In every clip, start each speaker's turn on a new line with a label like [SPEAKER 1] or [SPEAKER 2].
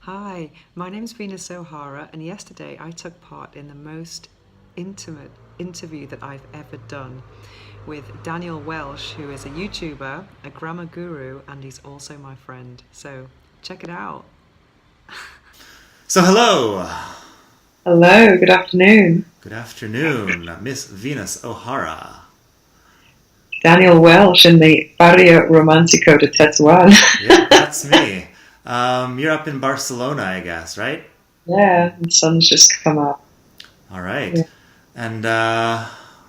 [SPEAKER 1] Hi, my name's Venus O'Hara, and yesterday I took part in the most intimate interview that I've ever done with Daniel Welsh, who is a YouTuber, a grammar guru, and he's also my friend. So check it out.
[SPEAKER 2] So hello,
[SPEAKER 3] Hello, good afternoon.
[SPEAKER 2] good afternoon, Miss Venus O'Hara.
[SPEAKER 3] Daniel Welsh in the Barrio Romantico de Tetuan.
[SPEAKER 2] Yep, that's me. You're up in Barcelona, I guess, right?
[SPEAKER 3] Yeah, the sun's just come up.
[SPEAKER 2] All right.
[SPEAKER 3] Yeah.
[SPEAKER 2] And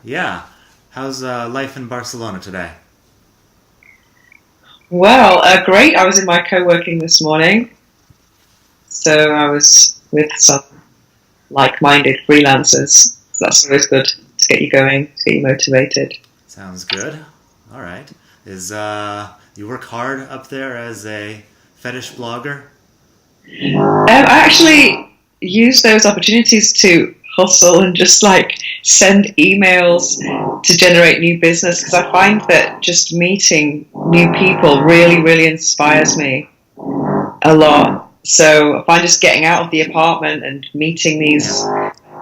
[SPEAKER 2] yeah, how's life in Barcelona today?
[SPEAKER 3] Well, great. I was in my co-working this morning, so I was with some like-minded freelancers. So that's always good to get you going, to get you motivated.
[SPEAKER 2] Sounds good. All right. Is you work hard up there as a fetish blogger?
[SPEAKER 3] I actually use those opportunities to hustle and just like send emails to generate new business because I find that just meeting new people really, really inspires me a lot. So I find just getting out of the apartment and meeting these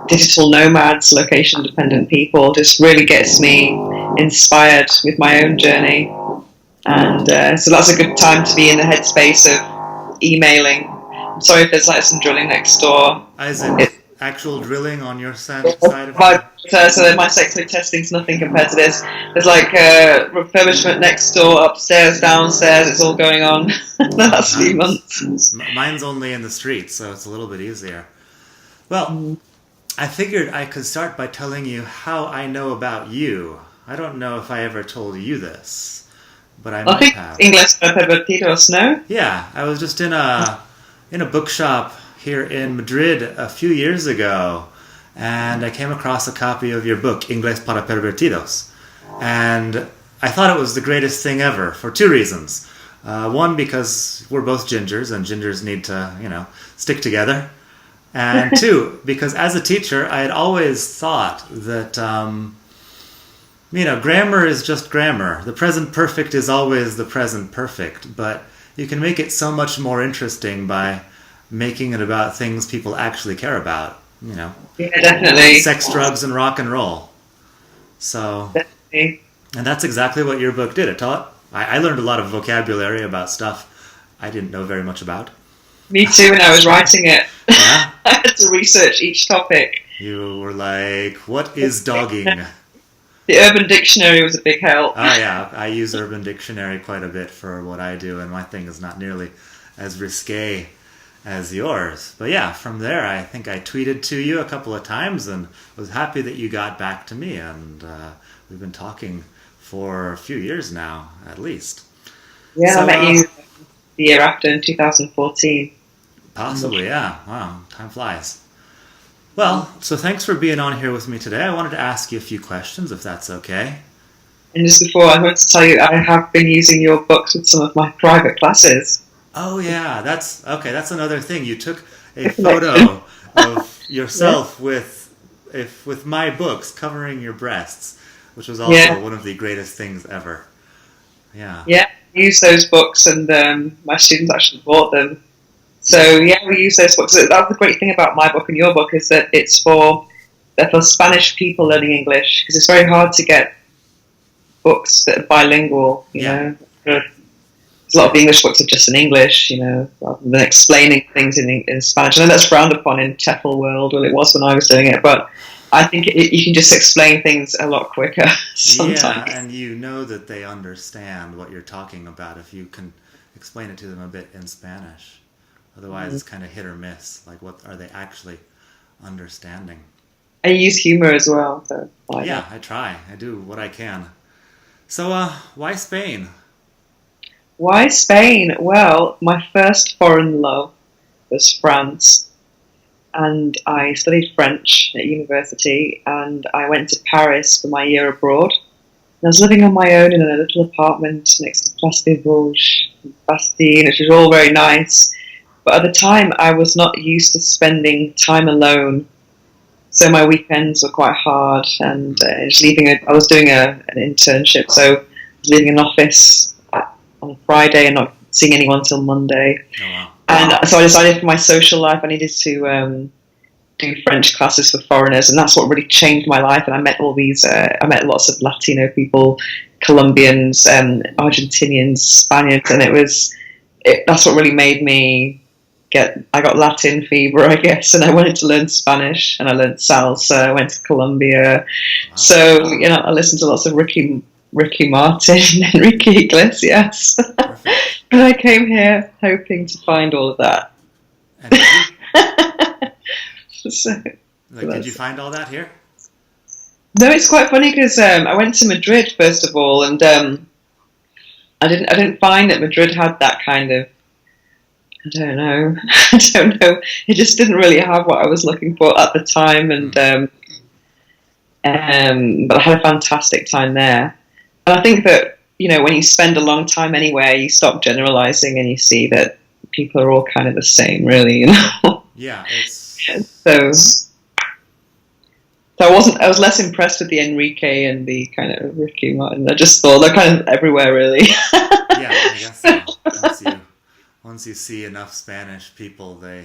[SPEAKER 3] digital nomads, location dependent people just really gets me inspired with my own journey. And so that's a good time to be in the headspace of emailing. I'm sorry if there's like some drilling next door.
[SPEAKER 2] Is it
[SPEAKER 3] It's
[SPEAKER 2] actual drilling on your side of things?
[SPEAKER 3] so my sexuality testing's nothing compared to this. There's like refurbishment next door, upstairs, downstairs. It's all going on the last few months.
[SPEAKER 2] Mine's only in the streets, so it's a little bit easier. Well, I figured I could start by telling you how I know about you. I don't know if I ever told you this, but I
[SPEAKER 3] I
[SPEAKER 2] might
[SPEAKER 3] think
[SPEAKER 2] have.
[SPEAKER 3] English para pervertidos, no?
[SPEAKER 2] Yeah, I was just in a bookshop here in Madrid a few years ago, and I came across a copy of your book, Inglés para Pervertidos. And I thought it was the greatest thing ever for two reasons. One, because we're both gingers, and gingers need to, stick together. And two, because as a teacher, I had always thought that, grammar is just grammar. The present perfect is always the present perfect, but you can make it so much more interesting by making it about things people actually care about.
[SPEAKER 3] Yeah, definitely.
[SPEAKER 2] Sex, drugs, and rock and roll. So,
[SPEAKER 3] Definitely.
[SPEAKER 2] and that's exactly what your book did. It taught. I learned a lot of vocabulary about stuff I didn't know very much about.
[SPEAKER 3] Me too, when I was writing it.
[SPEAKER 2] Yeah,
[SPEAKER 3] I had to research each topic.
[SPEAKER 2] you were like, "What is dogging?"
[SPEAKER 3] The Urban Dictionary was a big help.
[SPEAKER 2] Oh yeah, I use Urban Dictionary quite a bit for what I do, and my thing is not nearly as risque as yours. But yeah, from there, I think I tweeted to you a couple of times and was happy that you got back to me, and we've been talking for a few years now, at least.
[SPEAKER 3] Yeah,
[SPEAKER 2] So,
[SPEAKER 3] I met you the year after in 2014.
[SPEAKER 2] possibly, yeah. Wow, time flies. Well, so thanks for being on here with me today. I wanted to ask you a few questions, if that's okay.
[SPEAKER 3] And just before, I want to tell you, I have been using your books with some of my private classes.
[SPEAKER 2] Oh yeah, that's okay. That's another thing. You took a
[SPEAKER 3] Connection.
[SPEAKER 2] photo of
[SPEAKER 3] Yeah.
[SPEAKER 2] yourself with my books covering your breasts, which was also
[SPEAKER 3] Yeah.
[SPEAKER 2] one of the greatest things ever. Yeah.
[SPEAKER 3] Yeah, I use those books, and my students actually bought them. So yeah, we use those books. That's the great thing about my book and your book is that they're for Spanish people learning English because it's very hard to get books that are bilingual.
[SPEAKER 2] Yeah.
[SPEAKER 3] There's a lot of the English books are just in English, rather than explaining things in Spanish. I know that's frowned upon in TEFL world, well, it was when I was doing it, but I think you can just explain things a lot quicker
[SPEAKER 2] Yeah,
[SPEAKER 3] sometimes.
[SPEAKER 2] and you know that they understand what you're talking about if you can explain it to them a bit in Spanish. Otherwise, it's kind of hit or miss. Like, what are they actually understanding?
[SPEAKER 3] I use humor as well, so I like
[SPEAKER 2] Yeah,
[SPEAKER 3] that.
[SPEAKER 2] I try. I do what I can. So, why Spain?
[SPEAKER 3] Why Spain? Well, my first foreign love was France, and I studied French at university, and I went to Paris for my year abroad. And I was living on my own in a little apartment next to Place des Vosges, Bastille, which was all very nice. But at the time, I was not used to spending time alone, so my weekends were quite hard. And just I was doing an internship, so I was leaving an office on Friday and not seeing anyone till Monday.
[SPEAKER 2] Oh, wow.
[SPEAKER 3] And so I decided for my social life I needed to do French classes for foreigners, and that's what really changed my life. And I met all these, I met lots of Latino people, Colombians, Argentinians, Spaniards, and that's what really made me I got Latin fever, I guess, and I wanted to learn Spanish, and I learned salsa. I went to Colombia, so I listened to lots of Ricky Martin, Enrique Iglesias, and I came here hoping to find all of that.
[SPEAKER 2] Did you find all that here?
[SPEAKER 3] No, it's quite funny because I went to Madrid first of all, and I didn't find that Madrid had that kind of. I don't know. It just didn't really have what I was looking for at the time, and but I had a fantastic time there. And I think that when you spend a long time anywhere, you stop generalizing and you see that people are all kind of the same, really.
[SPEAKER 2] Yeah, it's.
[SPEAKER 3] So I was less impressed with the Enrique and the kind of Ricky Martin. I just thought they're kind of everywhere, really.
[SPEAKER 2] Yeah, I guess so. Once you see enough Spanish people, I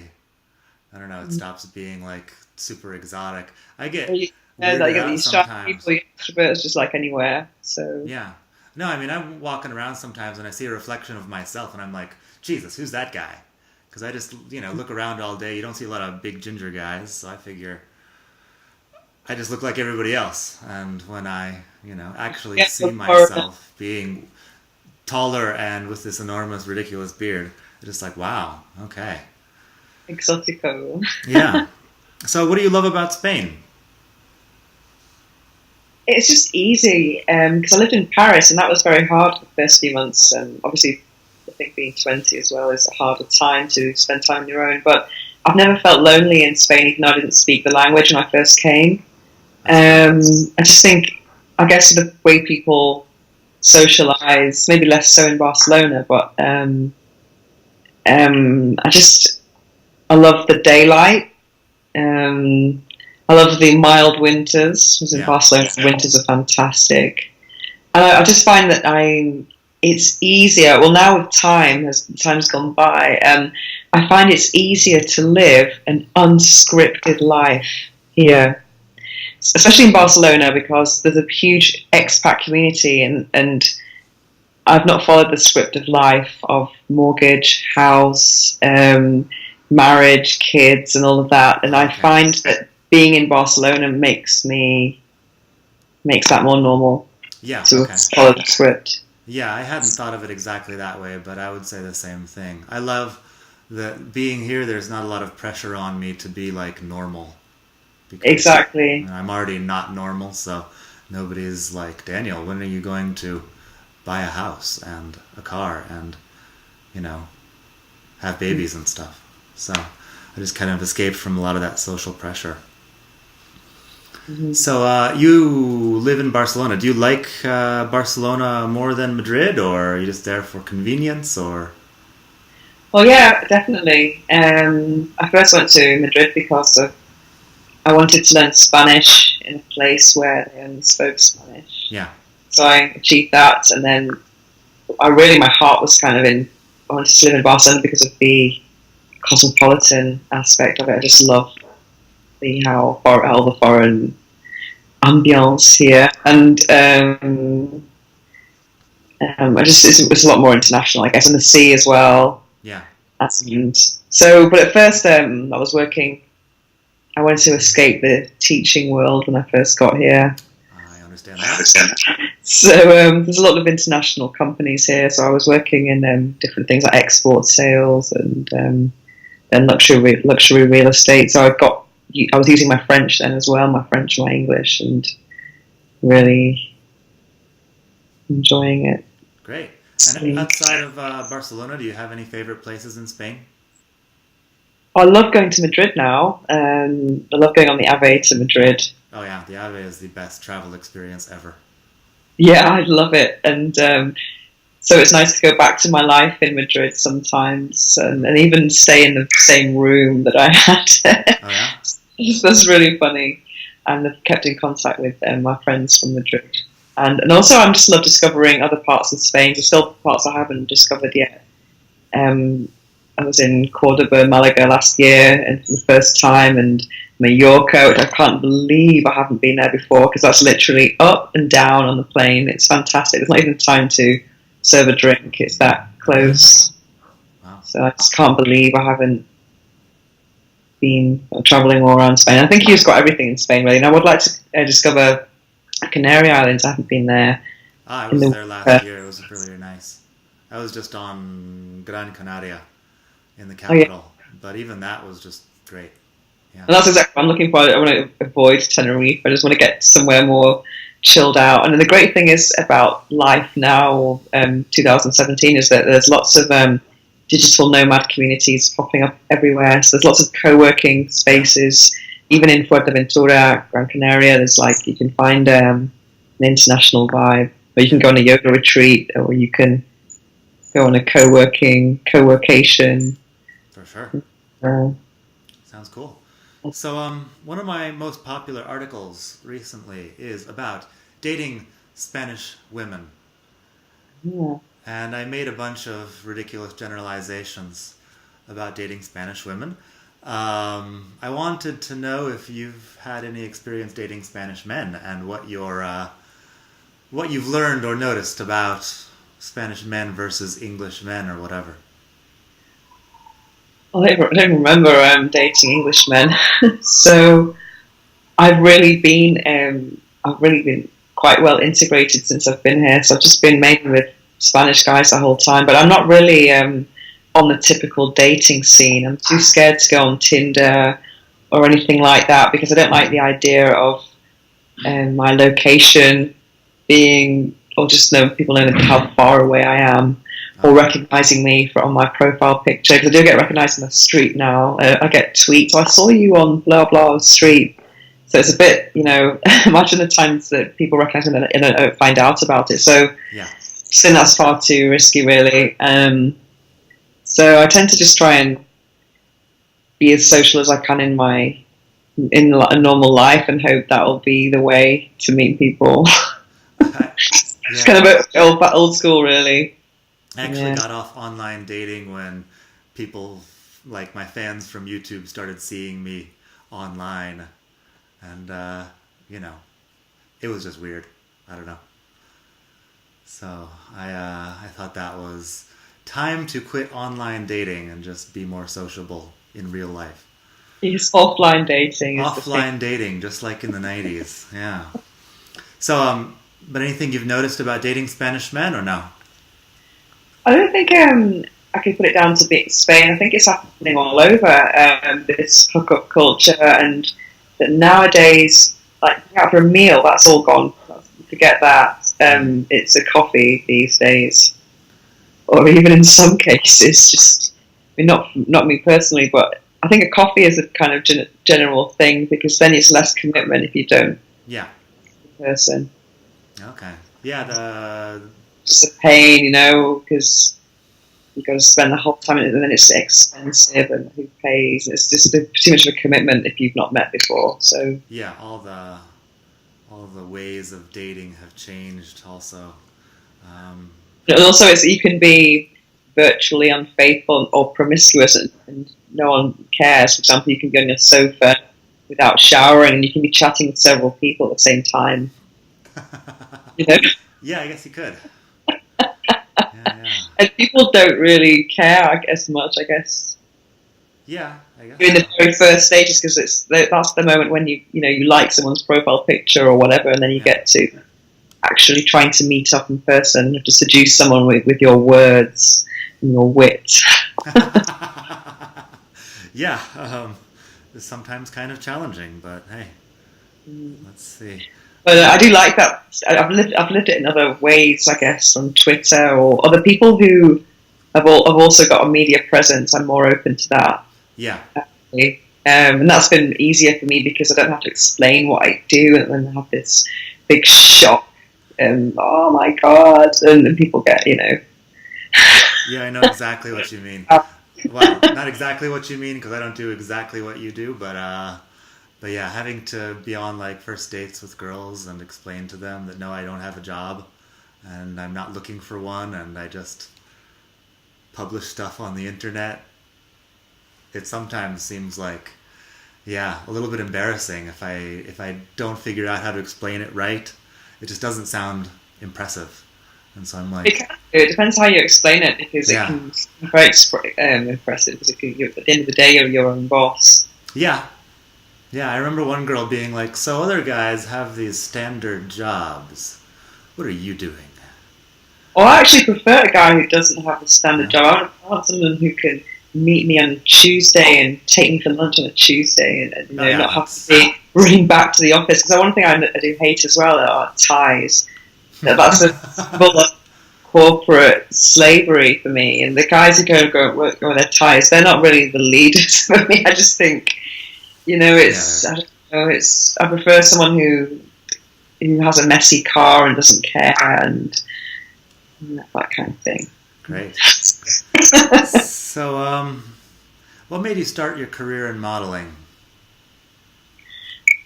[SPEAKER 2] don't know, it stops being like super exotic. I get
[SPEAKER 3] these shy people, extroverts, just like anywhere. So
[SPEAKER 2] yeah, no, I mean I'm walking around sometimes and I see a reflection of myself, and I'm like, Jesus, who's that guy? Because I just look around all day. You don't see a lot of big ginger guys, so I figure I just look like everybody else. And when I actually see myself being taller and with this enormous, ridiculous beard, it's just like, wow, okay.
[SPEAKER 3] Exotico.
[SPEAKER 2] Yeah. So what do you love about Spain?
[SPEAKER 3] It's just easy, because I lived in Paris, and that was very hard the first few months. Obviously, I think being 20 as well is a harder time to spend time on your own. But I've never felt lonely in Spain, even though I didn't speak the language when I first came. I just think, I guess the way people socialize, maybe less so in Barcelona, but I love the daylight. I love the mild winters. I was in Barcelona. Winters are fantastic. And I just find that it's easier. Well, now with time, as time's gone by, I find it's easier to live an unscripted life here, especially in Barcelona, because there's a huge expat community, and I've not followed the script of life of mortgage, house, marriage, kids, and all of that. And I find that being in Barcelona makes that more normal.
[SPEAKER 2] Yeah,
[SPEAKER 3] to follow the script.
[SPEAKER 2] Yeah, I hadn't thought of it exactly that way, but I would say the same thing. I love that being here, there's not a lot of pressure on me to be like normal.
[SPEAKER 3] Exactly.
[SPEAKER 2] I'm already not normal, so nobody's like, Daniel, when are you going to buy a house and a car and, have babies and stuff. So I just kind of escaped from a lot of that social pressure. Mm-hmm. So you live in Barcelona. Do you like Barcelona more than Madrid, or are you just there for convenience, or?
[SPEAKER 3] Well, yeah, definitely. I first went to Madrid because I wanted to learn Spanish in a place where they only spoke Spanish.
[SPEAKER 2] Yeah.
[SPEAKER 3] So I achieved that, and then my heart was kind of I wanted to live in Barcelona because of the cosmopolitan aspect of it. I just love all the foreign ambience here, and it was a lot more international, I guess, and the sea as well.
[SPEAKER 2] Yeah.
[SPEAKER 3] And so, but at first, I was working. I wanted to escape the teaching world when I first got here.
[SPEAKER 2] I understand that.
[SPEAKER 3] So there's a lot of international companies here. So I was working in different things like export sales and then luxury real estate. So I was using my French then as well, my French, my English, and really enjoying it.
[SPEAKER 2] Great. And outside of Barcelona, do you have any favorite places in Spain?
[SPEAKER 3] I love going to Madrid now. I love going on the AVE to Madrid.
[SPEAKER 2] Oh yeah, the AVE is the best travel experience ever.
[SPEAKER 3] Yeah, I love it. And so it's nice to go back to my life in Madrid sometimes and even stay in the same room that I had.
[SPEAKER 2] Oh yeah?
[SPEAKER 3] That's really funny. And I've kept in contact with my friends from Madrid. And also I just love discovering other parts of Spain. There's still parts I haven't discovered yet. I was in Cordoba, Malaga last year, and for the first time, and Mallorca, which I can't believe I haven't been there before, because that's literally up and down on the plane. It's fantastic. There's not even time to serve a drink. It's that close.
[SPEAKER 2] Wow.
[SPEAKER 3] So I just can't believe I haven't been traveling all around Spain. I think you've got everything in Spain, really. And I would like to discover Canary Islands. I haven't been there.
[SPEAKER 2] I was there last year. It was really nice. I was just on Gran Canaria in the capital, but even that was just great. Yeah.
[SPEAKER 3] And that's exactly what I'm looking for. I want to avoid Tenerife. I just want to get somewhere more chilled out. And then the great thing is about life now, 2017, is that there's lots of digital nomad communities popping up everywhere. So there's lots of co-working spaces, even in Fuerteventura, Gran Canaria. There's like, you can find an international vibe, or you can go on a yoga retreat, or you can go on a co-workation.
[SPEAKER 2] For sure. Sounds cool. So one of my most popular articles recently is about dating Spanish women.
[SPEAKER 3] Yeah.
[SPEAKER 2] And I made a bunch of ridiculous generalizations about dating Spanish women. I wanted to know if you've had any experience dating Spanish men, and what you've learned or noticed about Spanish men versus English men, or whatever.
[SPEAKER 3] I don't remember dating Englishmen, so I've really been quite well integrated since I've been here. So I've just been mainly with Spanish guys the whole time, but I'm not really on the typical dating scene. I'm too scared to go on Tinder or anything like that, because I don't like the idea of my location being, or just people knowing how far away I am, or recognising me on my profile picture, because I do get recognised in the street now. I get tweets, I saw you on blah blah street. So it's a bit, imagine the times that people recognise me and I don't find out about it. So
[SPEAKER 2] yeah.
[SPEAKER 3] I think that's far too risky, really. So I tend to just try and be as social as I can in a normal life, and hope that will be the way to meet people. It's kind of old school, really.
[SPEAKER 2] I actually got off online dating when people, like my fans from YouTube, started seeing me online, and it was just weird. I don't know. So I thought that was time to quit online dating and just be more sociable in real life.
[SPEAKER 3] Yes, offline dating.
[SPEAKER 2] Offline dating, just like in the 90s. Yeah. So, but anything you've noticed about dating Spanish men, or no?
[SPEAKER 3] I don't think I can put it down to Spain. I think it's happening all over, this hookup culture, and that nowadays, like out for a meal, that's all gone. Forget that. It's a coffee these days, or even in some cases, just not me personally, but I think a coffee is a kind of general thing, because then it's less commitment if you don't.
[SPEAKER 2] Yeah.
[SPEAKER 3] Person.
[SPEAKER 2] Okay. Yeah.
[SPEAKER 3] It's a pain, because you've got to spend the whole time, and then it's expensive, and who pays? It's just too much of a commitment if you've not met before. So
[SPEAKER 2] yeah, all the ways of dating have changed. Also,
[SPEAKER 3] and also you can be virtually unfaithful or promiscuous, and no one cares. For example, you can be on your sofa without showering, and you can be chatting with several people at the same time.
[SPEAKER 2] Yeah, I guess you could. Yeah.
[SPEAKER 3] And people don't really care, as much.
[SPEAKER 2] Yeah, I guess.
[SPEAKER 3] In the very first stages, because that's the moment when you like someone's profile picture or whatever, and then you get to actually trying to meet up in person. You have to seduce someone with your words and your wit.
[SPEAKER 2] Yeah, it's sometimes kind of challenging, but hey, let's see.
[SPEAKER 3] But I do like that. I've lived it in other ways, I guess, on Twitter or other people who have also got a media presence. I'm more open to that.
[SPEAKER 2] Yeah.
[SPEAKER 3] And that's been easier for me, because I don't have to explain what I do and then have this big shock and oh my god, and people get
[SPEAKER 2] Yeah, I know exactly what you mean. Well, not exactly what you mean, because I don't do exactly what you do, but yeah, having to be on like first dates with girls and explain to them that no, I don't have a job and I'm not looking for one, and I just publish stuff on the internet it sometimes seems like, yeah, a little bit embarrassing if I don't figure out how to explain it right. It just doesn't sound impressive, and so I'm like,
[SPEAKER 3] it depends how you explain it, because it
[SPEAKER 2] Yeah.
[SPEAKER 3] can be very impressive. Because at the end of the day, you're your own boss.
[SPEAKER 2] yeah, I remember one girl being like, "So other guys have these standard jobs. What are you doing?"
[SPEAKER 3] Or I actually prefer a guy who doesn't have a standard job. I want someone who can meet me on Tuesday and take me for lunch on a Tuesday, and not have to be running back to the office. Because one thing I do hate as well are ties. That's a symbol of corporate slavery for me. And the guys who go work with their ties, they're not really the leaders for me. I just think, it's I don't know. I prefer someone who has a messy car and doesn't care and that kind of thing.
[SPEAKER 2] Great. So, what made you start your career in modeling?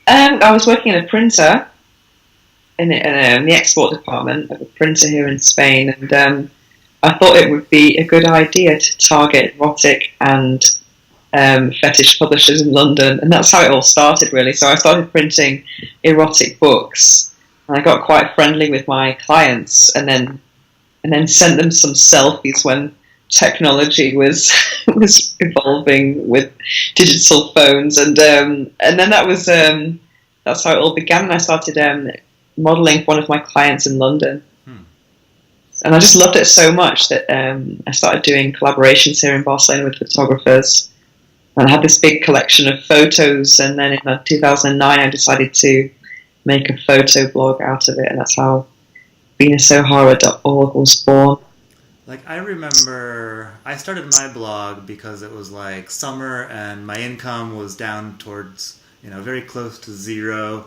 [SPEAKER 3] I was working in a printer in the export department of a printer here in Spain, and I thought it would be a good idea to target erotic and fetish publishers in London, and that's how it all started, really. So I started printing erotic books, and I got quite friendly with my clients, and then sent them some selfies when technology was evolving with digital phones, and then that's how it all began. And I started modelling for one of my clients in London, and I just loved it so much that I started doing collaborations here in Barcelona with photographers, and I had this big collection of photos. And then in 2009, I decided to make a photo blog out of it, and that's how veganisohara.org was born.
[SPEAKER 2] Like, I remember I started my blog because it was like summer and my income was down towards, very close to zero.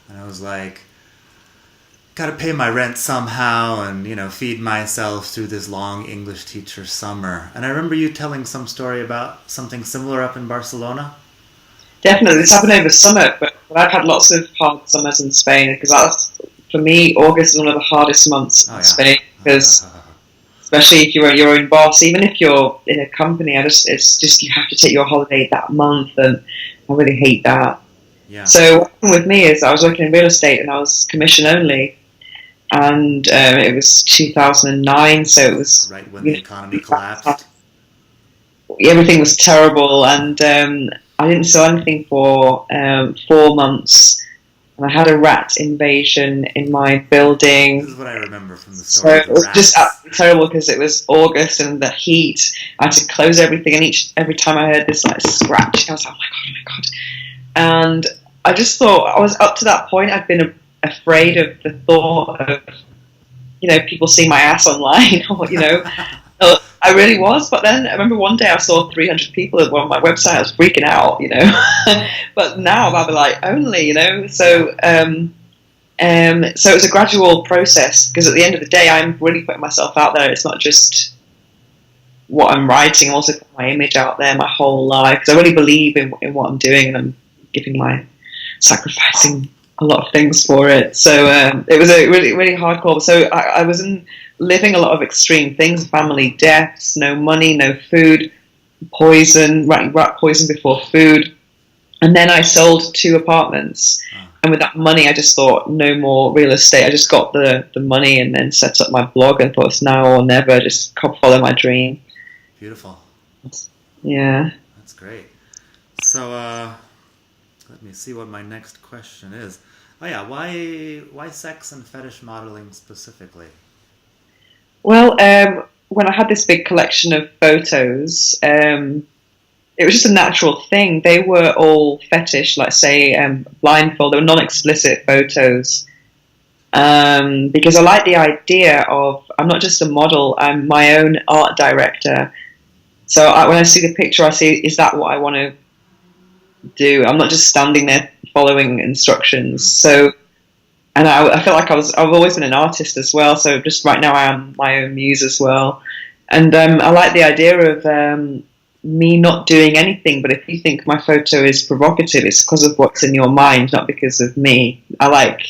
[SPEAKER 2] And I was like, gotta pay my rent somehow and, feed myself through this long English teacher summer. And I remember you telling some story about something similar up in Barcelona.
[SPEAKER 3] Definitely. This happened over summer, but I've had lots of hard summers in Spain, because for me, August is one of the hardest months in Spain, because especially if you're your own boss, even if you're in a company, it's just you have to take your holiday that month, and I really hate that.
[SPEAKER 2] Yeah.
[SPEAKER 3] So what happened with me is I was working in real estate, and I was commission only, and it was 2009, so it was
[SPEAKER 2] right when the economy collapsed.
[SPEAKER 3] Everything was terrible, and I didn't sell anything for 4 months. And I had a rat invasion in my building.
[SPEAKER 2] This is what I remember from the story.
[SPEAKER 3] So it was just absolutely terrible, because it was August and the heat. I had to close everything, and every time I heard this scratch, I was like, oh my god. And I just thought, I was up to that point, I'd been afraid of the thought of, people seeing my ass online, or, I really was. But then I remember one day I saw 300 people on my website. I was freaking out, But now I'll be like, only, So, so it was a gradual process, because at the end of the day, I'm really putting myself out there. It's not just what I'm writing. I'm also putting my image out there, my whole life, because I really believe in what I'm doing, and I'm sacrificing a lot of things for it. So it was a really, really hardcore. So I was living a lot of extreme things: family deaths, no money, no food, poison, rat poison before food. And then I sold 2 apartments. And with that money, I just thought, no more real estate. I just got the money and then set up my blog and thought, it's now or never, just follow my dream.
[SPEAKER 2] Beautiful.
[SPEAKER 3] Yeah.
[SPEAKER 2] That's great. So, let me see what my next question is. Oh yeah, why sex and fetish modeling specifically?
[SPEAKER 3] Well, when I had this big collection of photos, it was just a natural thing. They were all fetish, like say blindfold. They were non-explicit photos, because I like the idea of, I'm not just a model, I'm my own art director. So when I see the picture, I see, is that what I want to do? I'm not just standing there following instructions. So, and I feel like I've always been an artist as well. So just right now I am my own muse as well. And I like the idea of me not doing anything, but if you think my photo is provocative, it's because of what's in your mind, not because of me. I like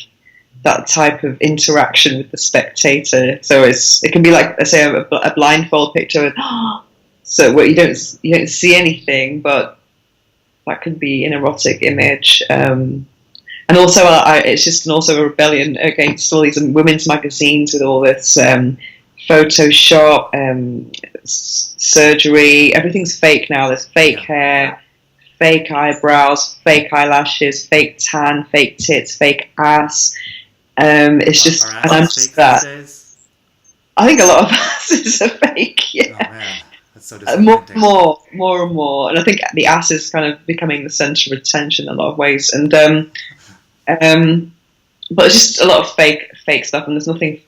[SPEAKER 3] that type of interaction with the spectator. So it can be like, let's say, a blindfold picture with so where you don't see anything, but that could be an erotic image. And also, it's just also a rebellion against all these women's magazines with all this Photoshop, surgery. Everything's fake now. There's fake hair, fake eyebrows, fake eyelashes, fake tan, fake tits, fake ass. It's just, and I'm just that. I think a lot of asses are fake. Yeah.
[SPEAKER 2] Oh man, that's so disappointing.
[SPEAKER 3] More and more, and I think the ass is kind of becoming the centre of attention in a lot of ways. And but it's just a lot of fake stuff, and there's nothing.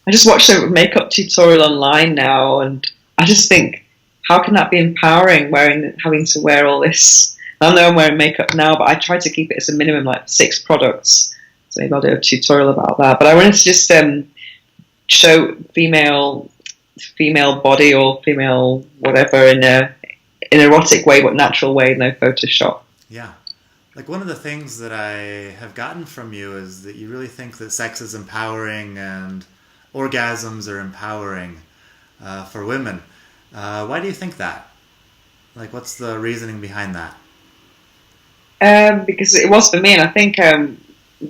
[SPEAKER 3] I just watched a makeup tutorial online now, and I just think, how can that be empowering? Having to wear all this. I know I'm wearing makeup now, but I try to keep it as a minimum, like 6 products. So maybe I'll do a tutorial about that. But I wanted to just show female body or female whatever in an erotic way, but natural way, no Photoshop.
[SPEAKER 2] Yeah. Like one of the things that I have gotten from you is that you really think that sex is empowering and orgasms are empowering for women. Why do you think that? Like, what's the reasoning behind that?
[SPEAKER 3] Because it was for me, and I think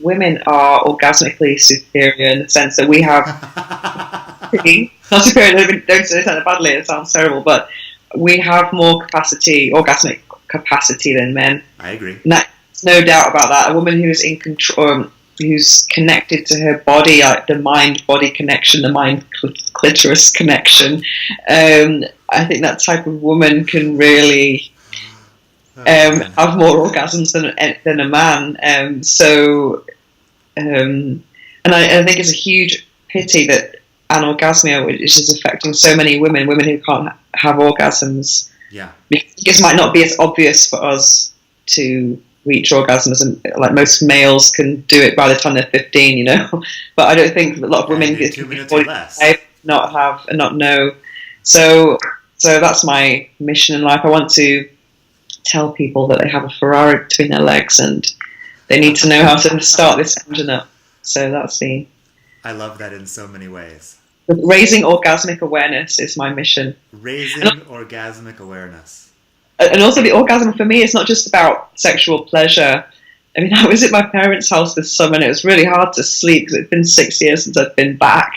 [SPEAKER 3] women are orgasmically superior in the sense that we have not superior. Don't say that badly. It sounds terrible, but we have more orgasmic capacity than men.
[SPEAKER 2] I agree.
[SPEAKER 3] There's no doubt about that. A woman who's in control, who's connected to her body, like the mind-body connection, the mind-clitoris connection. I think that type of woman can really have more orgasms than a man. And I think it's a huge pity that anorgasmia, which is affecting so many women who can't have orgasms.
[SPEAKER 2] Yeah.
[SPEAKER 3] Because it might not be as obvious for us to reach orgasms, and like most males can do it by the time they're 15, you know. But I don't think a lot of women get
[SPEAKER 2] 2 minutes or less.
[SPEAKER 3] not have and not know. So that's my mission in life. I want to tell people that they have a Ferrari between their legs and they need to know how to start this engine up. So that's the.
[SPEAKER 2] I love that in so many ways.
[SPEAKER 3] Raising orgasmic awareness is my mission.
[SPEAKER 2] Raising orgasmic awareness.
[SPEAKER 3] And also the orgasm for me is not just about sexual pleasure. I mean, I was at my parents' house this summer and it was really hard to sleep because it's been 6 years since I've been back.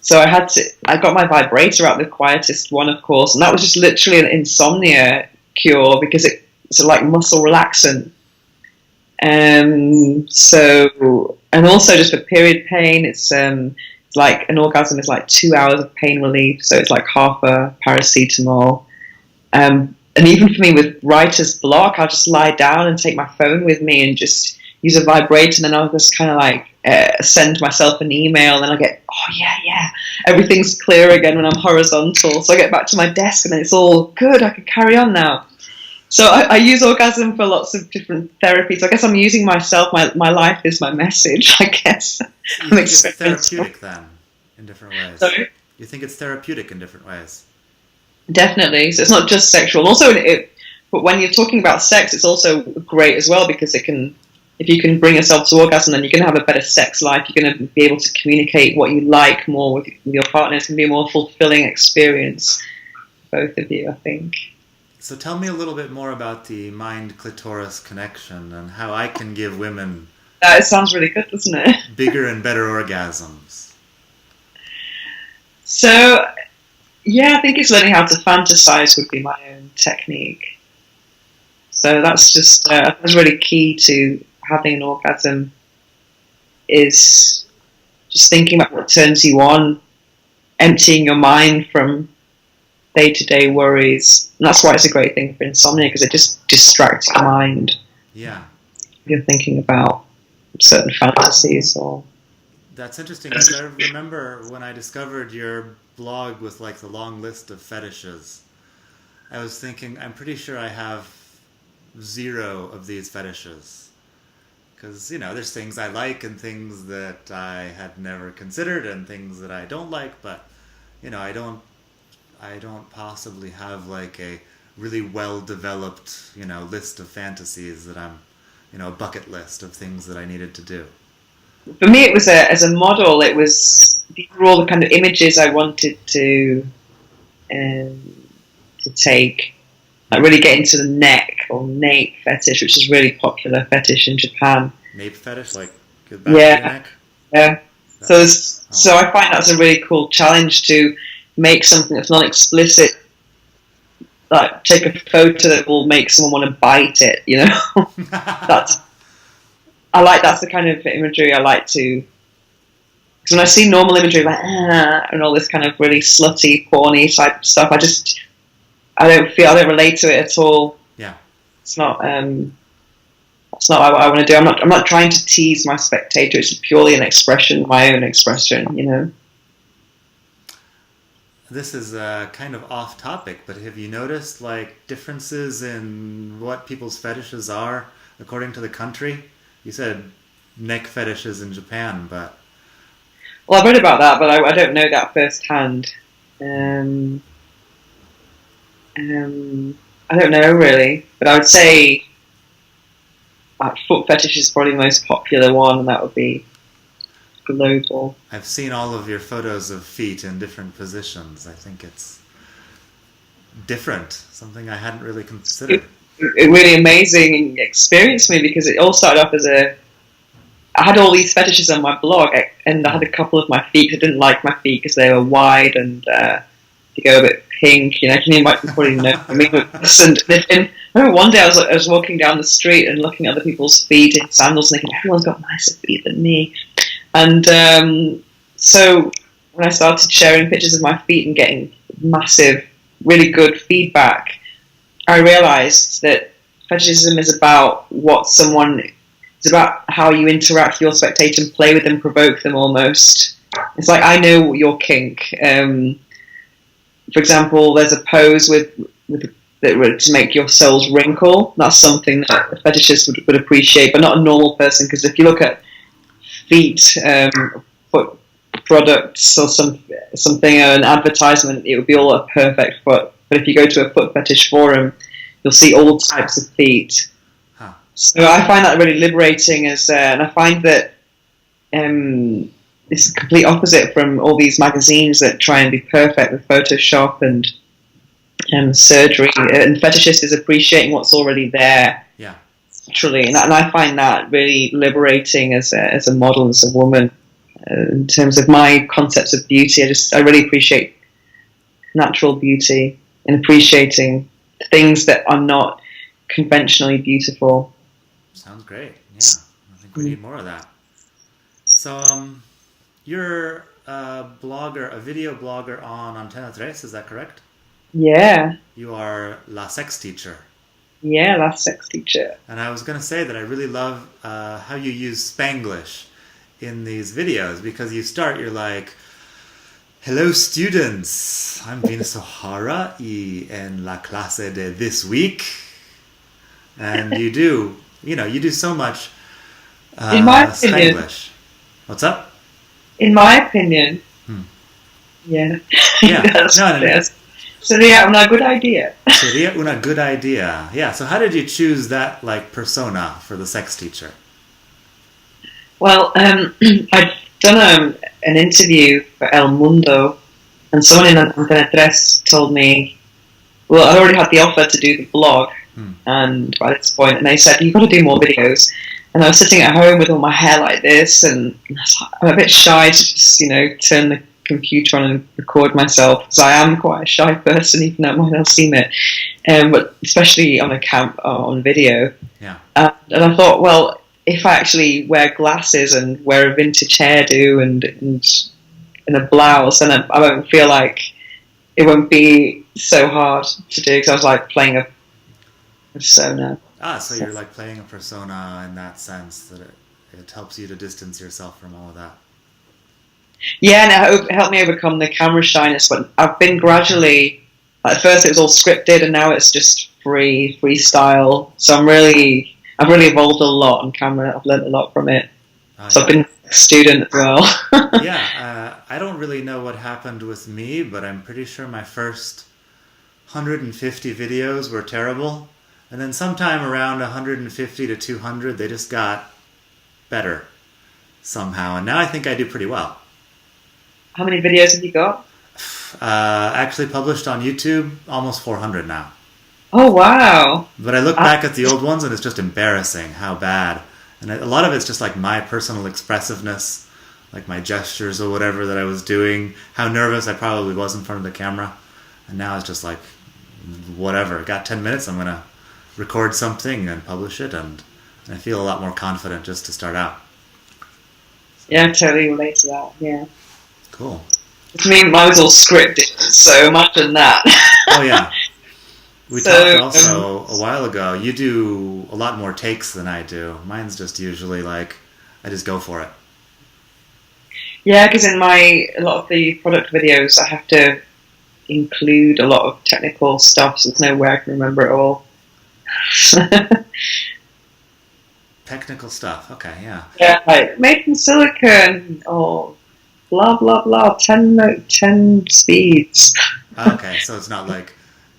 [SPEAKER 3] So I got my vibrator out, the quietest one, of course, and that was just literally an insomnia cure because it's like muscle relaxant. And also just for period pain, it's like an orgasm is like 2 hours of pain relief, so it's like half a paracetamol. And even for me with writer's block, I'll just lie down and take my phone with me and just use a vibrator, and then I'll just kind of like send myself an email, and then I get, oh yeah, everything's clear again when I'm horizontal. So I get back to my desk and then it's all good, I can carry on now. So I use orgasm for lots of different therapies. I guess I'm using myself, my life is my message, I guess.
[SPEAKER 2] You think it's therapeutic then, in different ways?
[SPEAKER 3] Sorry?
[SPEAKER 2] You think it's therapeutic in different ways?
[SPEAKER 3] Definitely. So it's not just sexual. Also, but when you're talking about sex, it's also great as well because if you can bring yourself to orgasm, then you're going to have a better sex life. You're going to be able to communicate what you like more with your partner. It's going to be a more fulfilling experience, both of you, I think.
[SPEAKER 2] So tell me a little bit more about the mind-clitoris connection and how I can give women...
[SPEAKER 3] It sounds really good, doesn't it?
[SPEAKER 2] bigger and better orgasms.
[SPEAKER 3] So, yeah, I think it's learning how to fantasize would be my own technique. So that's that's really key to having an orgasm, is just thinking about what turns you on, emptying your mind from day-to-day worries. And that's why it's a great thing for insomnia, because it just distracts your mind.
[SPEAKER 2] Yeah.
[SPEAKER 3] You're thinking about certain fantasies or...
[SPEAKER 2] That's interesting, because I remember when I discovered your blog with like the long list of fetishes, I was thinking, I'm pretty sure I have 0 of these fetishes. Because, you know, there's things I like and things that I had never considered and things that I don't like, but, you know, I don't possibly have like a really well-developed, you know, list of fantasies that I'm, you know, a bucket list of things that I needed to do.
[SPEAKER 3] For me, it was as a model, these were all the kind of images I wanted to to take. Like really get into the neck or nape fetish, which is really popular fetish in Japan.
[SPEAKER 2] Nape fetish, like good back to your neck?
[SPEAKER 3] Yeah. So I find that's a really cool challenge to make something that's not explicit, like take a photo that will make someone want to bite it, you know? That's the kind of imagery I like to, because when I see normal imagery like and all this kind of really slutty, porny type stuff, I don't relate to it at all.
[SPEAKER 2] Yeah.
[SPEAKER 3] It's not that's not what I want to do. I'm not trying to tease my spectator. It's purely an expression, my own expression, you know.
[SPEAKER 2] This is kind of off topic, but have you noticed like differences in what people's fetishes are according to the country? You said neck fetishes in Japan, but...
[SPEAKER 3] Well, I've read about that, but I don't know that firsthand. I don't know really, but I would say foot fetish is probably the most popular one, and that would be global.
[SPEAKER 2] I've seen all of your photos of feet in different positions. I think it's different, something I hadn't really considered.
[SPEAKER 3] It really amazing experience for me, because it all started off as I had all these fetishes on my blog, and I had a couple of my feet. I didn't like my feet because they were wide and they go a bit pink. You know, you might probably know. I mean, I remember one day I was walking down the street and looking at other people's feet in sandals, and thinking everyone's got nicer feet than me. And so when I started sharing pictures of my feet and getting massive, really good feedback, I realised that fetishism is about it's about how you interact with your spectator and play with them, provoke them almost. It's like, I know your kink. For example, there's a pose to make your soles wrinkle. That's something that a fetishist would appreciate, but not a normal person, because if you look at feet, foot products or something, an advertisement, it would be all a perfect foot. But if you go to a foot fetish forum, you'll see all types of feet.
[SPEAKER 2] Huh.
[SPEAKER 3] So I find that really liberating, and I find that it's the complete opposite from all these magazines that try and be perfect with Photoshop and surgery. And fetishist is appreciating what's already there.
[SPEAKER 2] Yeah.
[SPEAKER 3] Naturally, and I find that really liberating as a model, as a woman. In terms of my concepts of beauty, I really appreciate natural beauty and appreciating things that are not conventionally beautiful.
[SPEAKER 2] Sounds great. Yeah, I think we need more of that. So, you're a blogger, a video blogger on Antena 3, is that correct?
[SPEAKER 3] Yeah.
[SPEAKER 2] You are La Sex Teacher.
[SPEAKER 3] Yeah, last sex teacher.
[SPEAKER 2] And I was going to say that I really love how you use Spanglish in these videos, because you start, you're like, hello students, I'm Venus O'Hara y en la clase de this week. And you do so much
[SPEAKER 3] in my opinion,
[SPEAKER 2] Spanglish. What's up?
[SPEAKER 3] In my opinion, yeah.
[SPEAKER 2] Yeah.
[SPEAKER 3] Sería una good idea.
[SPEAKER 2] Sería una good idea. Yeah, so how did you choose that persona for the sex teacher?
[SPEAKER 3] Well, I'd done an interview for El Mundo, and someone in Antena 3 told me, well, I already had the offer to do the blog, and by this point, and they said, you've got to do more videos. And I was sitting at home with all my hair like this, and I'm a bit shy to just, turn the computer on and record myself, because I am quite a shy person, even though everyone else seem it, but especially on on video.
[SPEAKER 2] Yeah.
[SPEAKER 3] And I thought, well, if I actually wear glasses and wear a vintage hairdo and a blouse, then I won't feel like it won't be so hard to do, because I was like playing a persona.
[SPEAKER 2] So you're like playing a persona in that sense, that it helps you to distance yourself from all of that.
[SPEAKER 3] Yeah, and it helped me overcome the camera shyness, but I've been gradually, at first it was all scripted, and now it's just freestyle. So I've really evolved a lot on camera. I've learned a lot from it. So I've been a student as well.
[SPEAKER 2] Yeah, I don't really know what happened with me, but I'm pretty sure my first 150 videos were terrible. And then sometime around 150 to 200, they just got better somehow. And now I think I do pretty well.
[SPEAKER 3] How many videos have you got?
[SPEAKER 2] Actually published on YouTube, almost 400 now.
[SPEAKER 3] Oh, wow.
[SPEAKER 2] But I look back at the old ones and it's just embarrassing how bad. And a lot of it's just like my personal expressiveness, like my gestures or whatever that I was doing, how nervous I probably was in front of the camera. And now it's just like, whatever. Got 10 minutes, I'm going to record something and publish it. And I feel a lot more confident just to start out.
[SPEAKER 3] Yeah, I totally relate to that. Yeah.
[SPEAKER 2] Cool.
[SPEAKER 3] I mean, mine was all scripted, so imagine that.
[SPEAKER 2] Oh, yeah. We talked also a while ago. You do a lot more takes than I do. Mine's just usually like, I just go for it.
[SPEAKER 3] Yeah, because in a lot of the product videos, I have to include a lot of technical stuff, so there's no way I can remember it all.
[SPEAKER 2] Technical stuff. Okay, yeah.
[SPEAKER 3] Yeah, like making silicone or blah blah blah. 10 speeds.
[SPEAKER 2] Okay, so it's not like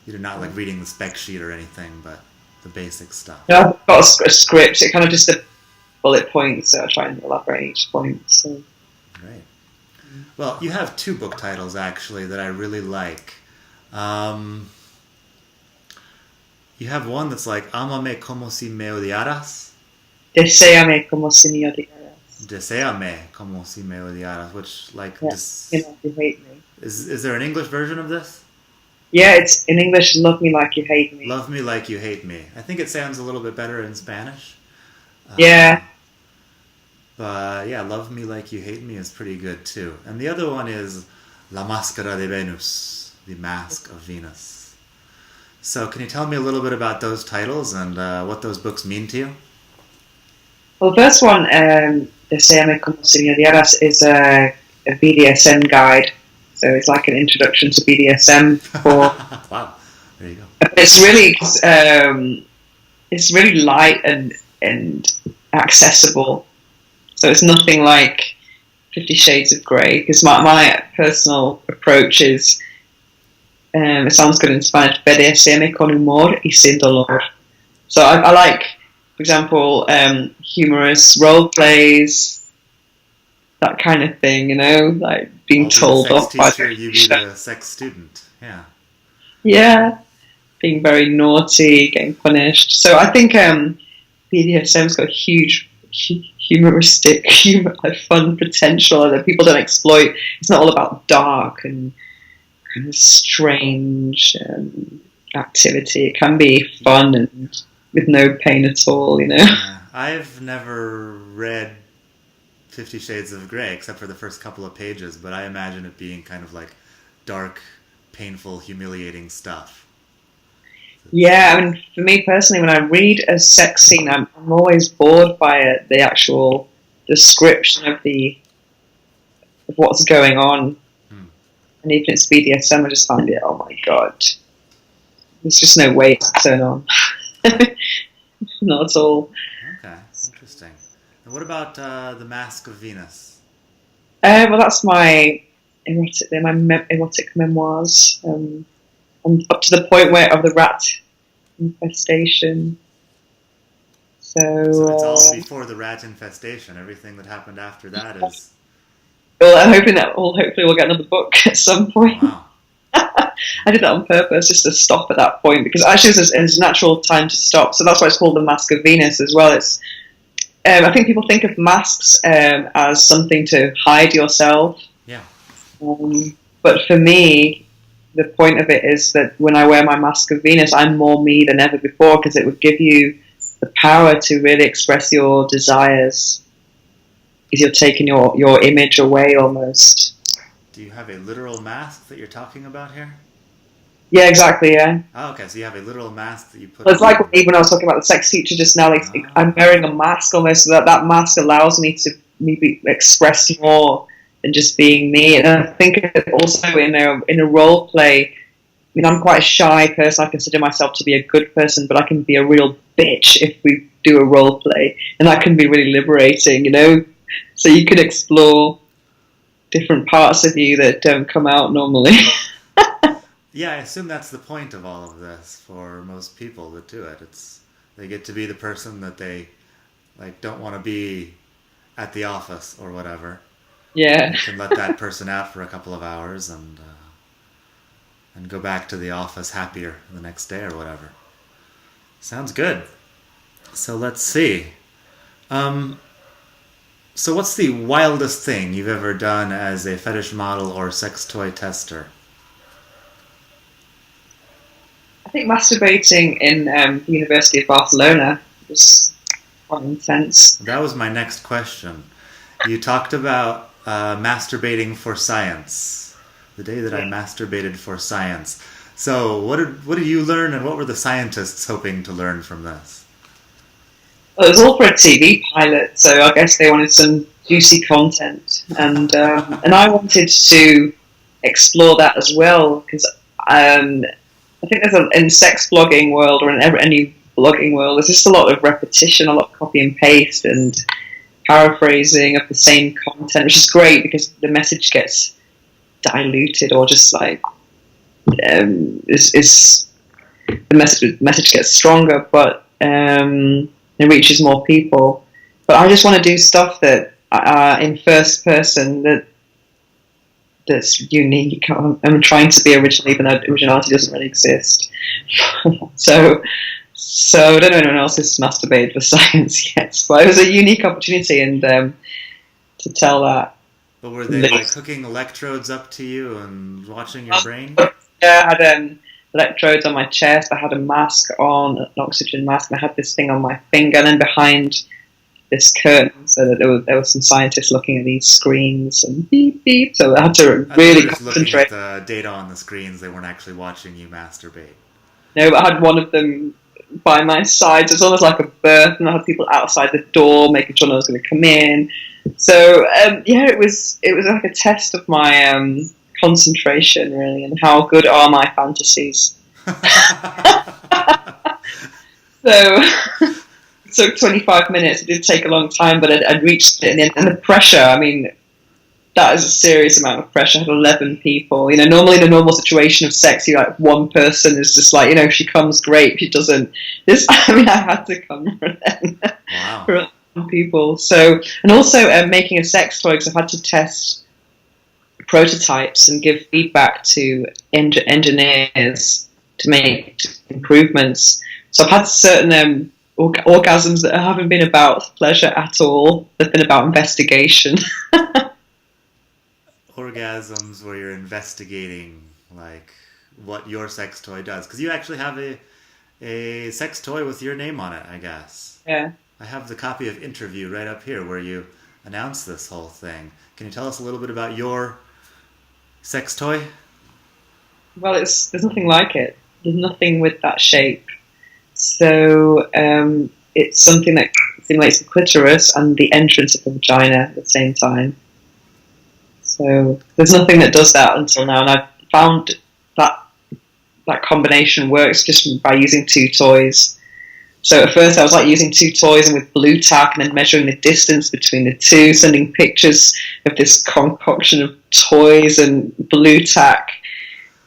[SPEAKER 2] you're not like reading the spec sheet or anything, but the basic stuff.
[SPEAKER 3] Yeah, I've got a script. It kind of just a bullet points, so I try and elaborate each point. So.
[SPEAKER 2] Great. Well, you have 2 book titles actually that I really like. You have one that's like Amame como si me odiaras.
[SPEAKER 3] Deséame como si me odiaras.
[SPEAKER 2] Deséame como si me odiaras, which like
[SPEAKER 3] Yeah, you hate me.
[SPEAKER 2] Is there an English version of this?
[SPEAKER 3] Yeah, it's in English. Love me like you hate me.
[SPEAKER 2] Love me like you hate me. I think it sounds a little bit better in Spanish.
[SPEAKER 3] Yeah.
[SPEAKER 2] But yeah, Love Me Like You Hate Me is pretty good too. And the other one is La Máscara de Venus, The Mask of Venus. So can you tell me a little bit about those titles and what those books mean to you?
[SPEAKER 3] Well, the first one, Deséame como si me odiaras, is a BDSM guide. So it's like an introduction to BDSM for.
[SPEAKER 2] Wow, there you go.
[SPEAKER 3] It's really light and accessible. So it's nothing like 50 Shades of Grey. Because my personal approach is, it sounds good in Spanish, BDSM con humor y sin dolor. So I like, for example, humorous role plays. That kind of thing, like being told off by
[SPEAKER 2] the you be the sex student. Yeah.
[SPEAKER 3] Yeah, being very naughty, getting punished. So I think BDSM's got huge humoristic, fun potential that people don't exploit. It's not all about dark and kind of strange activity. It can be fun and with no pain at all,
[SPEAKER 2] Yeah. I've never read 50 Shades of Grey, except for the first couple of pages, but I imagine it being kind of like dark, painful, humiliating stuff.
[SPEAKER 3] Yeah, I mean, for me personally, when I read a sex scene, I'm always bored by it, the actual description of what's going on. And even if it's BDSM, I just find it, oh my god, there's just no way to turn on. Not at all.
[SPEAKER 2] Okay, interesting. And what about The Mask of Venus?
[SPEAKER 3] Well, that's my erotic memoirs. I'm up to the point of the rat infestation. So
[SPEAKER 2] it's all before the rat infestation. Everything that happened after that is.
[SPEAKER 3] Well, I'm hoping that hopefully we'll get another book at some point.
[SPEAKER 2] Wow.
[SPEAKER 3] I did that on purpose, just to stop at that point, because actually it's a natural time to stop. So that's why it's called The Mask of Venus as well. It's I think people think of masks as something to hide yourself.
[SPEAKER 2] Yeah.
[SPEAKER 3] But for me, the point of it is that when I wear my Mask of Venus, I'm more me than ever before, because it would give you the power to really express your desires. Because you're taking your image away almost.
[SPEAKER 2] Do you have a literal mask that you're talking about here?
[SPEAKER 3] Yeah, exactly, yeah.
[SPEAKER 2] Oh, okay, so you have a literal mask that you put
[SPEAKER 3] Well, it's like when I was talking about the sex teacher just now, like I'm wearing a mask almost, so that mask allows me to maybe express more than just being me. And I think also in a role play, I mean, I'm quite a shy person. I consider myself to be a good person, but I can be a real bitch if we do a role play. And that can be really liberating, So you can explore different parts of you that don't come out normally.
[SPEAKER 2] Yeah, I assume that's the point of all of this for most people that do it. They get to be the person that they don't want to be at the office or whatever.
[SPEAKER 3] Yeah.
[SPEAKER 2] You can let that person out for a couple of hours and and go back to the office happier the next day or whatever. Sounds good. So let's see. So what's the wildest thing you've ever done as a fetish model or sex toy tester?
[SPEAKER 3] I think masturbating in the University of Barcelona was quite intense.
[SPEAKER 2] That was my next question. You talked about masturbating for science. The day that I masturbated for science. So what did you learn, and what were the scientists hoping to learn from this?
[SPEAKER 3] Well, it was all for a TV pilot, so I guess they wanted some juicy content, and I wanted to explore that as well, because I think in sex blogging world, or in any blogging world, there's just a lot of repetition, a lot of copy and paste and paraphrasing of the same content, which is great because the message gets diluted, or just like is the message gets stronger, but it reaches more people. But I just want to do stuff that in first person that's unique. I'm trying to be original, even though originality doesn't really exist. so I don't know anyone else has masturbated for science yet, but it was a unique opportunity, and to tell that.
[SPEAKER 2] But were they like hooking electrodes up to you and watching your brain?
[SPEAKER 3] Yeah, I had electrodes on my chest. I had a mask on, an oxygen mask, and I had this thing on my finger. And then behind this curtain, so that there were some scientists looking at these screens and beep beep. So I had to really concentrate.
[SPEAKER 2] Looking at the data on the screens, they weren't actually watching you masturbate.
[SPEAKER 3] No, but I had one of them by my side. So it's almost like a birth, and I had people outside the door making sure no one was going to come in. So it was like a test of my concentration, really, and how good are my fantasies. So it took 25 minutes. It did take a long time, but I'd reached it in the end. And the pressure, I mean, that is a serious amount of pressure. I had 11 people. You know, normally in a normal situation of sex, you like one person is just like, you know, if she comes, great. If she doesn't, I had to come for them.
[SPEAKER 2] Wow.
[SPEAKER 3] For 11 people. So, and also making a sex toy, because I've had to test prototypes and give feedback to engineers to make improvements. So I've had certain orgasms that haven't been about pleasure at all. They've been about investigation.
[SPEAKER 2] Orgasms where you're investigating like what your sex toy does, because you actually have a sex toy with your name on it, I guess.
[SPEAKER 3] Yeah.
[SPEAKER 2] I have the copy of Interview right up here where you announce this whole thing. Can you tell us a little bit about your sex toy?
[SPEAKER 3] Well, there's nothing like it. There's nothing with that shape. So it's something that simulates the clitoris and the entrance of the vagina at the same time. So there's nothing that does that until now, and I've found that combination works just by using two toys. So at first I was like using two toys and with blue tack, and then measuring the distance between the two, sending pictures of this concoction of toys and blue tack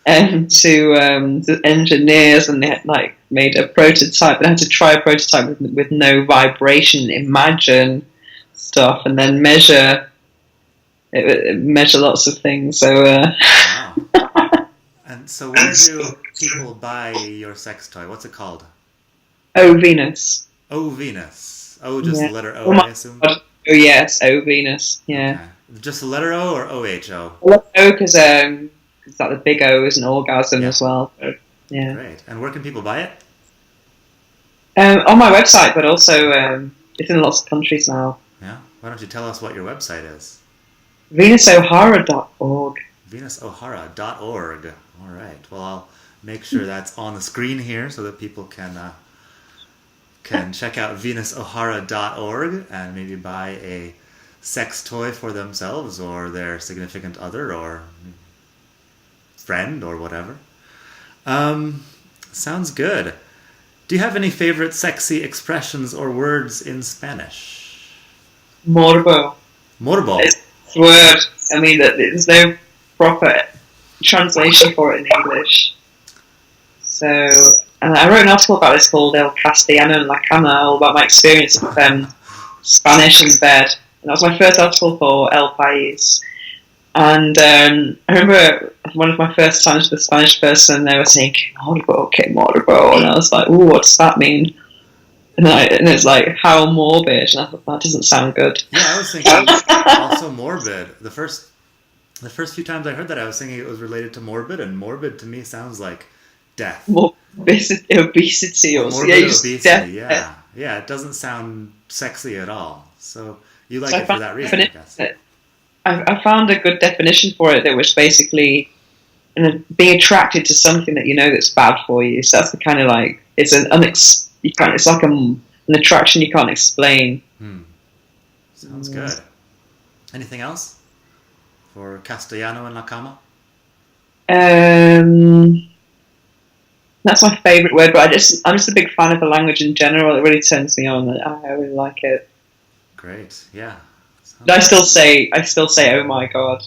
[SPEAKER 3] and to the engineers, and they had like made a prototype. They had to try a prototype with no vibration, imagine stuff, and then measure lots of things. So
[SPEAKER 2] wow. And so where do people buy your sex toy? What's it called?
[SPEAKER 3] Oh, Venus.
[SPEAKER 2] Oh, Venus. Oh, just
[SPEAKER 3] Yeah.
[SPEAKER 2] the letter O, I assume?
[SPEAKER 3] God. Oh, yes. Oh, Venus. Yeah.
[SPEAKER 2] Okay. Just the letter O or OHO?
[SPEAKER 3] Oh, because it's like the big O is an orgasm as well. So, yeah.
[SPEAKER 2] Great. And where can people buy it?
[SPEAKER 3] On my website, but also it's in lots of countries now.
[SPEAKER 2] Yeah. Why don't you tell us what your website is?
[SPEAKER 3] VenusO'Hara.org.
[SPEAKER 2] VenusO'Hara.org. All right. Well, I'll make sure that's on the screen here so that people can check out VenusO'Hara.org and maybe buy a sex toy for themselves or their significant other or friend or whatever. Sounds good. Do you have any favorite sexy expressions or words in Spanish?
[SPEAKER 3] Morbo.
[SPEAKER 2] Morbo.
[SPEAKER 3] It's a word. I mean, there's no proper translation for it in English. So, I wrote an article about this called El Castellano en la Cama, all about my experience with Spanish in bed. And that was my first article for El País. And I remember one of my first times with a Spanish person, they were saying, que morbo, and I was like, ooh, what does that mean? And it's like, how morbid, and I thought, that doesn't sound good.
[SPEAKER 2] Yeah, I was thinking also morbid. The first few times I heard that, I was thinking it was related to morbid, and morbid to me sounds like death.
[SPEAKER 3] Obesity or
[SPEAKER 2] morbid obesity, yeah. Yeah, it doesn't sound sexy at all. So you like it for that reason, I guess.
[SPEAKER 3] I found a good definition for it that was basically being attracted to something that you know that's bad for you. So that's the kind of like, it's like an attraction you can't explain.
[SPEAKER 2] Sounds good. Anything else for Castellano and La Cama?
[SPEAKER 3] That's my favourite word, but I'm just a big fan of the language in general. It really turns me on. I really like it.
[SPEAKER 2] Great, yeah.
[SPEAKER 3] I still say, oh my god.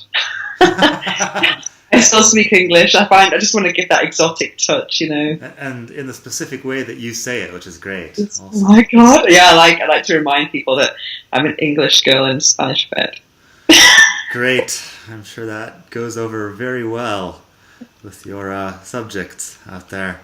[SPEAKER 3] I still speak English. I just want to give that exotic touch, you know.
[SPEAKER 2] And in the specific way that you say it, which is great.
[SPEAKER 3] Oh my god! Yeah, I like to remind people that I'm an English girl in a Spanish bed.
[SPEAKER 2] Great. I'm sure that goes over very well with your subjects out there.